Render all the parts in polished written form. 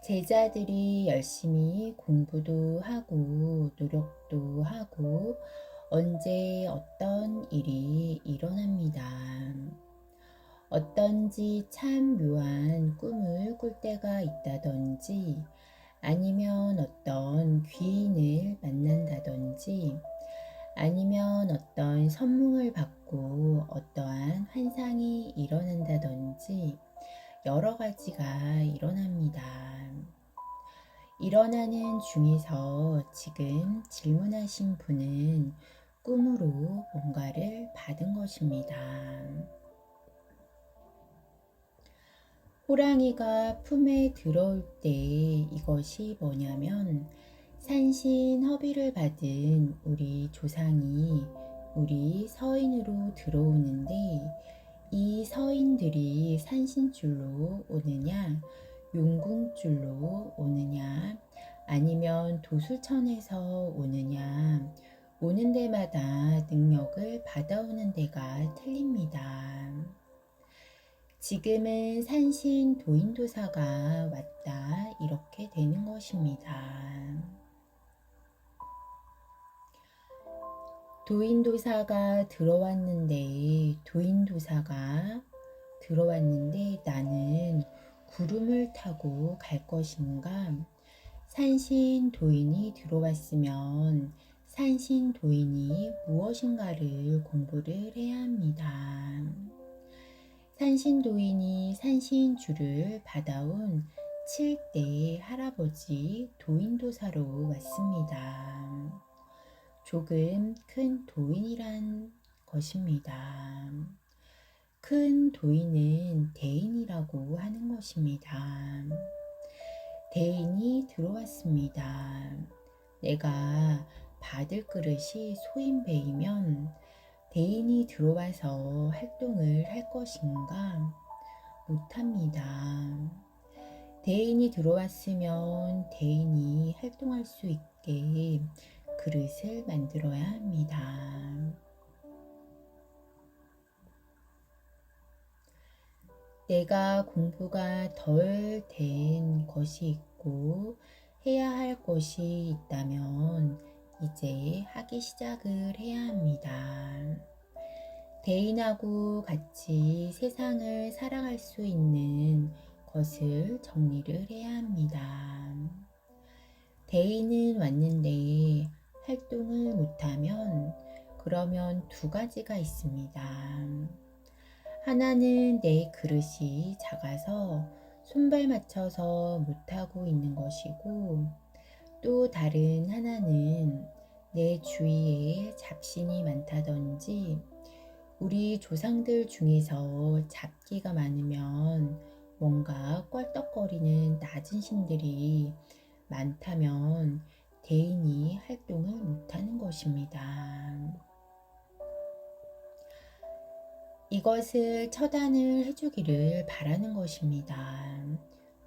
제자들이 열심히 공부도 하고 노력도 하고 언제 어떤 일이 일어납니다. 어떤지 참 묘한 꿈을 꿀 때가 있다든지 아니면 어떤 귀인을 만난다든지 아니면 어떤 선몽을 받고 어떠한 환상이 일어난다든지 여러 가지가 일어납니다. 일어나는 중에서 지금 질문하신 분은 꿈으로 뭔가를 받은 것입니다. 호랑이가 품에 들어올 때 이것이 뭐냐면 산신허비를 받은 우리 조상이 우리 서인으로 들어오는데 이 서인들이 산신줄로 오느냐 용궁줄로 오느냐 아니면 도술천에서 오느냐 오는 데마다 능력을 받아오는 데가 틀립니다. 지금은 산신 도인도사가 왔다 이렇게 되는 것입니다. 도인도사가 들어왔는데 나는 구름을 타고 갈 것인가? 산신 도인이 들어왔으면 산신 도인이 무엇인가를 공부를 해야 합니다. 산신 도인이 산신줄을 받아온 7대 할아버지 도인도사로 왔습니다. 조금 큰 도인이란 것입니다. 큰 도인은 대인이라고 하는 것입니다. 대인이 들어왔습니다. 내가 받을 그릇이 소인배이면 대인이 들어와서 활동을 할 것인가? 못합니다. 대인이 들어왔으면 대인이 활동할 수 있게 그릇을 만들어야 합니다. 내가 공부가 덜 된 것이 있고 해야 할 것이 있다면 이제 하기 시작을 해야 합니다. 대인하고 같이 세상을 살아갈 수 있는 것을 정리를 해야 합니다. 대인은 왔는데 활동을 못하면 그러면 두 가지가 있습니다. 하나는 내 그릇이 작아서 손발 맞춰서 못하고 있는 것이고 또 다른 하나는 내 주위에 잡신이 많다든지 우리 조상들 중에서 잡기가 많으면 뭔가 껄떡거리는 낮은 신들이 많다면 대인이 활동을 못하는 것입니다. 이것을 처단을 해주기를 바라는 것입니다.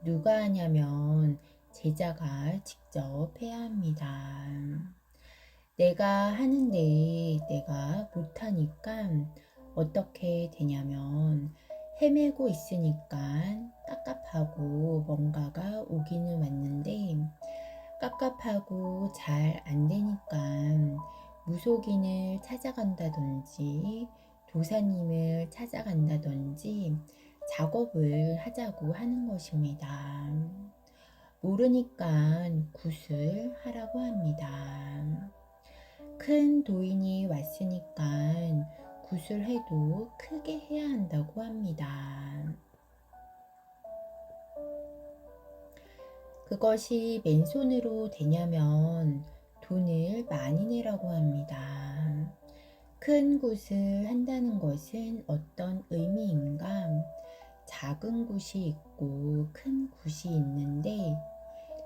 누가 하냐면 제자가 직접 해야 합니다. 내가 하는데 내가 못하니까 어떻게 되냐면 헤매고 있으니까 깝깝하고 뭔가가 오기는 왔는데 깝깝하고 잘 안 되니까 무속인을 찾아간다든지 도사님을 찾아간다든지 작업을 하자고 하는 것입니다. 모르니까 굿을 하라고 합니다. 큰 도인이 왔으니까 굿을 해도 크게 해야 한다고 합니다. 그것이 맨손으로 되냐면 돈을 많이 내라고 합니다. 큰 굿을 한다는 것은 어떤 의미인가? 작은 굿이 있고 큰 굿이 있는데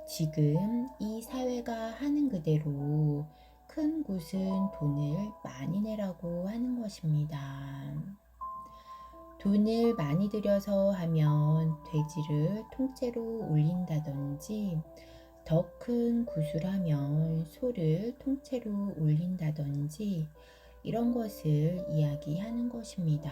지금 이 사회가 하는 그대로 큰 굿은 돈을 많이 내라고 하는 것입니다. 돈을 많이 들여서 하면 돼지를 통째로 올린다든지 더 큰 굿을 하면 소를 통째로 올린다든지 이런 것을 이야기하는 것입니다.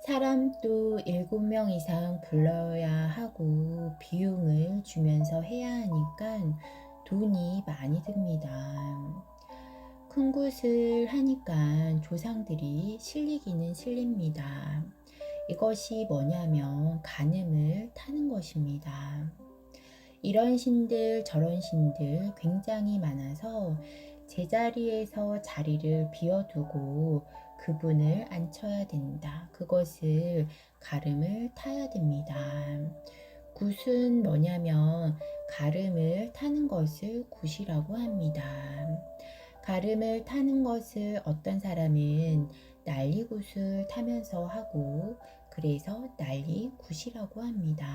사람도 7명 이상 불러야 하고 비용을 주면서 해야 하니까 돈이 많이 듭니다. 큰 곳을 하니까 조상들이 실리기는 실립니다. 이것이 뭐냐면 간음을 타는 것입니다. 이런 신들 저런 신들 굉장히 많아서 제자리에서 자리를 비워두고 그분을 앉혀야 된다. 그것을 가름을 타야 됩니다. 굿은 뭐냐면 가름을 타는 것을 굿이라고 합니다. 가름을 타는 것을 어떤 사람은 난리굿을 타면서 하고 그래서 난리굿이라고 합니다.